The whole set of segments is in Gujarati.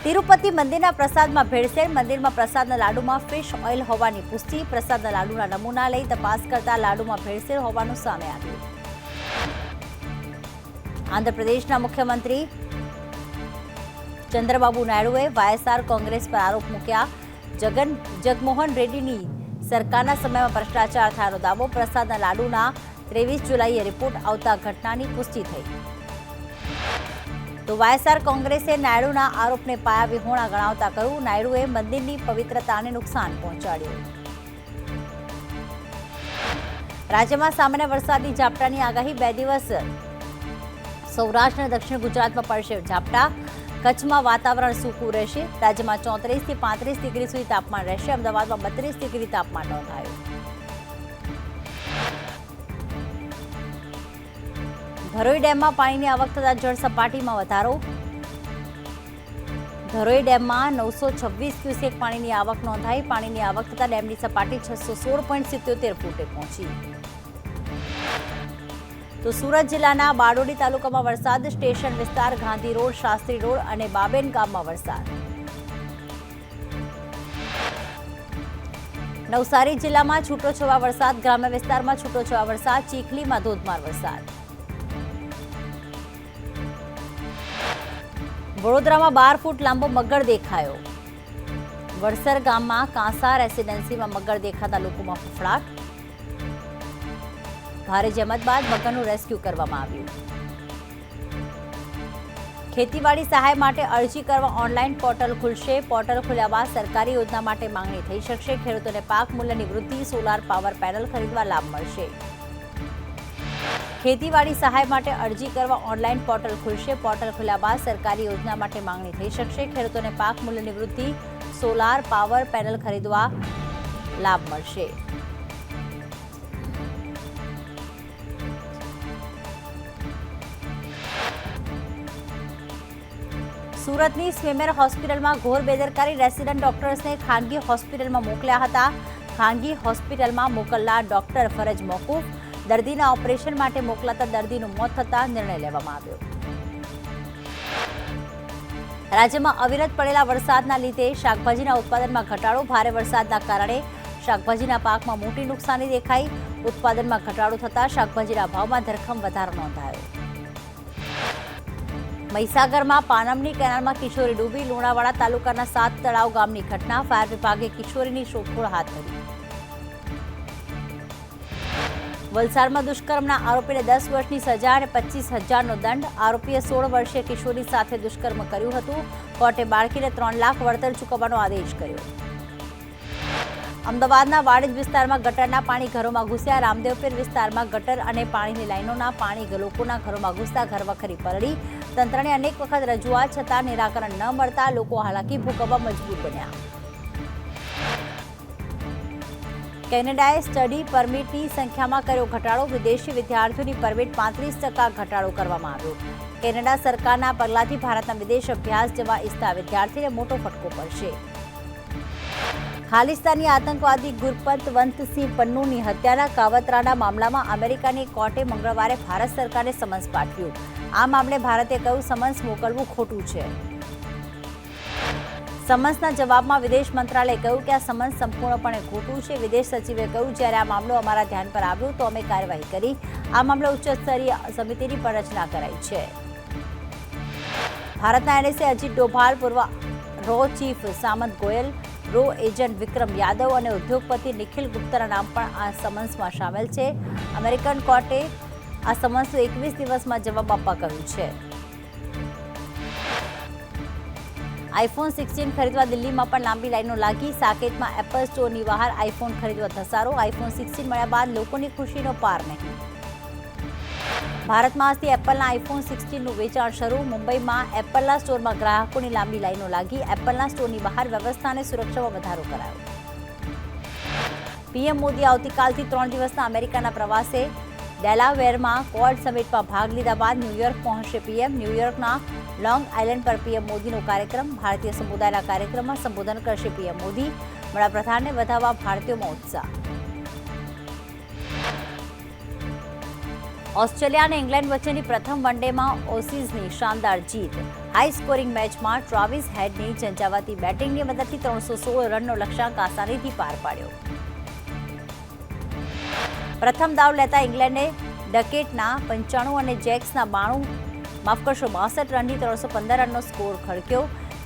તિરુપતિ મંદિરના પ્રસાદમાં ભેળસેળ, મંદિરમાં પ્રસાદના લાડુમાં ફિશ ઓઇલ હોવાની પુષ્ટિ, પ્રસાદના લાડુના નમૂના લઈ તપાસ કરતા લાડુમાં ભેળસેળ હોવાનું સામે આવ્યું. આંધ્રપ્રદેશના મુખ્યમંત્રી ચંદ્રબાબુ નાયડુએ વાયએસઆર કોંગ્રેસ પર આરોપ મૂક્યા. જગનમોહન રેડ્ડીની સરકારના સમયમાં ભ્રષ્ટાચાર થયાનો દાવો. પ્રસાદના લાડુના 23 જુલાઈએ રિપોર્ટ આવતા ઘટનાની પુષ્ટિ થઈ. તો વાયએસઆર કોંગ્રેસે નાયડુના આરોપને પાયા વિહોણા ગણાવતા કહ્યું, નાયડુએ મંદિરની પવિત્રતાને નુકસાન પહોંચાડ્યું. રાજ્યમાં સામાન્ય વરસાદની ઝાપટાની આગાહી. 2 દિવસ સૌરાષ્ટ્ર અને દક્ષિણ ગુજરાતમાં પડશે ઝાપટા. કચ્છમાં વાતાવરણ સૂકું રહેશે. રાજ્યમાં 34 થી 35 ડિગ્રી સુધી તાપમાન રહેશે. અમદાવાદમાં 32 ડિગ્રી તાપમાન નોંધાયું. ધરોઈ ડેમમાં પાણીની આવક થતાં જળ સપાટીમાં વધારો. ધરોઈ ડેમમાં 926 ક્યુસેક પાણીની આવક નોંધાઈ. પાણીની આવક થતાં ડેમની સપાટી 616.77 ફૂટે પહોંચી. તો સુરત જિલ્લાના બારડોલી તાલુકામાં વરસાદ. સ્ટેશન વિસ્તાર, ગાંધી રોડ, શાસ્ત્રી રોડ અને બાબેન ગામમાં વરસાદ. નવસારી જિલ્લામાં છૂટોછવાયો વરસાદ. ગ્રામ્ય વિસ્તારમાં છૂટોછવાયો વરસાદ. ચીખલીમાં ધોધમાર વરસાદ. વડોદરામાં 12 ફૂટ લાંબો મગર દેખાયો. વડસર ગામમાં કાંસા રેસીડેન્સીમાં મગર દેખાતા લોકોમાં ફફડાટ. ભારે જહેમત બાદ મગરનું રેસ્ક્યુ કરવામાં આવ્યું. ખેતીવાડી સહાય માટે અરજી કરવા ઓનલાઈન પોર્ટલ ખુલશે. પોર્ટલ ખુલ્યા બાદ સરકારી યોજના માટે માંગણી થઈ શકશે. ખેડૂતોને પાક મૂલ્યની વૃદ્ધિ, સોલાર પાવર પેનલ ખરીદવા લાભ મળશે. ખેતીવાડી સહાય માટે અરજી કરવા ઓનલાઈન પોર્ટલ ખુલશે. પોર્ટલ ખુલ્યા બાદ સરકારી યોજના માટે માંગણી થઈ શકશે. ખેડૂતોને પાક મૂલ્યની વૃદ્ધિ, સોલાર પાવર પેનલ ખરીદવા લાભ મળશે. સુરતની સ્વિમેર હોસ્પિટલમાં ઘોર બેદરકારી. રેસિડન્ટ ડોક્ટર્સને ખાનગી હોસ્પિટલમાં મોકલ્યા હતા. ખાનગી હોસ્પિટલમાં મોકલનાર ડોક્ટર ફરજ મોકૂફ. દર્દીના ઓપરેશન માટે મોકલાતા દર્દીનું મોત થતાં નિર્ણય લેવામાં આવ્યો. રાજ્યમાં અવિરત પડેલા વરસાદના લીધે શાકભાજીના ઉત્પાદનમાં ઘટાડો. ભારે વરસાદના કારણે શાકભાજીના પાકમાં મોટી નુકસાની દેખાઈ. ઉત્પાદનમાં ઘટાડો થતાં શાકભાજીના ભાવમાં ધરખમ વધારો નોંધાયો. મહીસાગરમાં પાનમની કેનાલમાં કિશોરી ડૂબી. લુણાવાડા તાલુકાના 7 તળાવ ગામની ઘટના. ફાયર વિભાગે કિશોરીની શોધખોળ હાથ ધરી. વલસાડમાં દુષ્કર્મના આરોપીને 10 વર્ષની સજા અને 25,000નો દંડ. આરોપીએ 16 વર્ષીય કિશોરી સાથે દુષ્કર્મ કર્યું હતું. કોર્ટે બાળકીને 3 લાખ વળતર ચૂકવવાનો આદેશ કર્યો. અમદાવાદના વાડજ વિસ્તારમાં ગટરના પાણી ઘરોમાં ઘૂસ્યા. રામદેવપીર વિસ્તારમાં ગટર અને પાણીની લાઈનોના પાણી લોકોના ઘરોમાં ઘૂસતા ઘરવખરી પલળી. તંત્રને અનેક વખત રજૂઆત છતાં નિરાકરણ ન મળતા લોકો હાલાકી ભોગવવા મજબૂર બન્યા. કેનેડાએ સ્ટડી પરમિટની સંખ્યામાં કર્યો ઘટાડો. વિદેશી વિદ્યાર્થીઓની પરમિટ 35% ઘટાડો કરવામાં આવ્યો. કેનેડા સરકારના પગલાથી ભારતના વિદેશ અભ્યાસ જવા ઈચ્છતા વિદ્યાર્થીને મોટો ફટકો પડશે. ખાલિસ્તાની આતંકવાદી ગુરપતવંતસિંહ પન્નુની હત્યાના કાવતરાના મામલામાં અમેરિકાની કોર્ટે મંગળવારે ભારત સરકારને સમન્સ પાઠવ્યું. આ મામલે ભારતે કહ્યું, સમન્સ મોકલવું ખોટું છે. સમન્સના જવાબમાં વિદેશ મંત્રાલયે કહ્યું કે આ સમન્સ સંપૂર્ણપણે ખોટું છે. વિદેશ સચિવે કહ્યું, જ્યારે આ મામલો અમારા ધ્યાન પર આવ્યો તો અમે કાર્યવાહી કરી. આ મામલે ઉચ્ચ સ્તરીય સમિતિની પણ રચના કરાઈ છે. ભારતના એનએસએ અજીત ડોભાલ, પૂર્વ રો ચીફ સામંત ગોયલ, રો એજન્ટ વિક્રમ યાદવ અને ઉદ્યોગપતિ નિખિલ ગુપ્તાના નામ પણ આ સમન્સમાં સામેલ છે. અમેરિકન કોર્ટે આ સમન્સનો 21 દિવસમાં જવાબ આપવા કહ્યું છે. આઈફોન 16 ખરીદવા દિલ્હીમાં પણ લાંબી લાઈનો લાગી. સાકેતમાં એપલ સ્ટોરની બહાર આઈફોન ખરીદવા ધસારો. આઈફોન 16 મળ્યા બાદ લોકોની ખુશીનો પાર નહીં. ભારતમાં આજથી એપલના આઈફોન 16નું વેચાણ શરૂ. મુંબઈમાં એપલના સ્ટોરમાં ગ્રાહકોની લાંબી લાઈનો લાગી. એપલના સ્ટોરની બહાર વ્યવસ્થા અને સુરક્ષામાં વધારો કરાયો. પીએમ મોદી આવતીકાલથી 3 દિવસના અમેરિકાના પ્રવાસે. ડેલાવેરમાં ક્વાડ સમિટમાં ભાગ લીધા બાદ ન્યૂયોર્ક પહોંચશે પીએમ. ન્યૂયોર્કના લોંગ આઇલેન્ડ પર પીએમ મોદીનો કાર્યક્રમ. ભારતીય સમુદાયના કાર્યક્રમમાં સંબોધન કરશે પીએમ મોદી. વડાપ્રધાનને વધાવવા ભારતીયોમાં ઉત્સાહ. ઓસ્ટ્રેલિયા અને ઇંગ્લેન્ડ વચ્ચેની પ્રથમ વનડેમાં ઓસીઝની શાનદાર જીત. હાઈ સ્કોરિંગ મેચમાં ટ્રાવિસ હેડની ઝંઝાવાતી બેટિંગની મદદથી 316 રનનો લક્ષ્યાંક આસાનીથી પાર પાડ્યો. પ્રથમ દાવ લેતા ઇંગ્લેન્ડે ડકેટના 95 અને જેક્સના 62 રનની 315 રનનો સ્કોર ખડક્યો.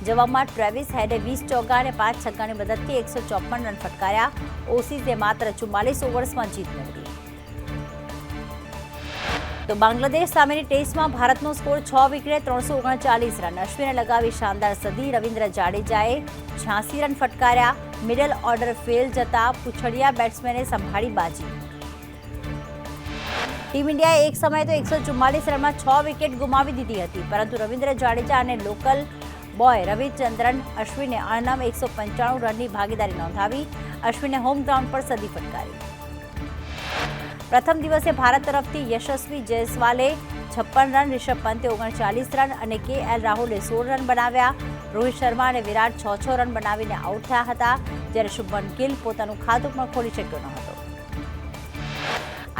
જવાબમાં ટ્રેવિસ હેડે 20 ચોગ્ગા અને 5 છગ્ગાની મદદથી 154 રન ફટકાર્યા. ઓસીઝે માત્ર 44 ઓવર્સમાં જીત મેળવી. તો બાંગ્લાદેશ સામેની ટેસ્ટમાં ભારતનો સ્કોર 6 વિકેટે 339 રન. અશ્વિને લગાવી શાનદાર સદી. રવિન્દ્ર જાડેજાએ 86 રન ફટકાર્યા. મિડલ ઓર્ડર ફેલ જતા પૂછડિયા બેટ્સમેને સંભાળી બાજી. ટીમ ઇન્ડિયાએ એક સમયે તો 144 રનમાં 6 વિકેટ ગુમાવી દીધી હતી, પરંતુ રવિન્દ્ર જાડેજા અને લોકલ બોય રવિચંદ્રન અશ્વિને અણનમ 195 રનની ભાગીદારી નોંધાવી. અશ્વિને હોમ ગ્રાઉન્ડ પર સદી ફટકારી. પ્રથમ દિવસે ભારત તરફથી યશસ્વી જયસ્વાલે 56 રન, રિષભ પંતે 39 રન અને KL રાહુલે 16 રન બનાવ્યા. રોહિત શર્મા અને વિરાટ 6 રન બનાવીને આઉટ થયા હતા, જ્યારે શુભમન ગિલ પોતાનું ખાતું પણ ખોલી શક્યો ન હતો.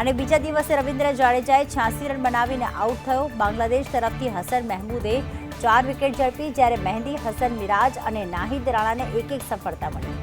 અને બીજા દિવસે રવિન્દ્ર જાડેજાએ 86 રન બનાવીને આઉટ થયો. બાંગ્લાદેશ તરફથી હસન મહેમૂદે 4 વિકેટ ઝડપી, જ્યારે મહેંદી હસન, મિરાજ અને નાહિદ રાણાને એક સફળતા મળી.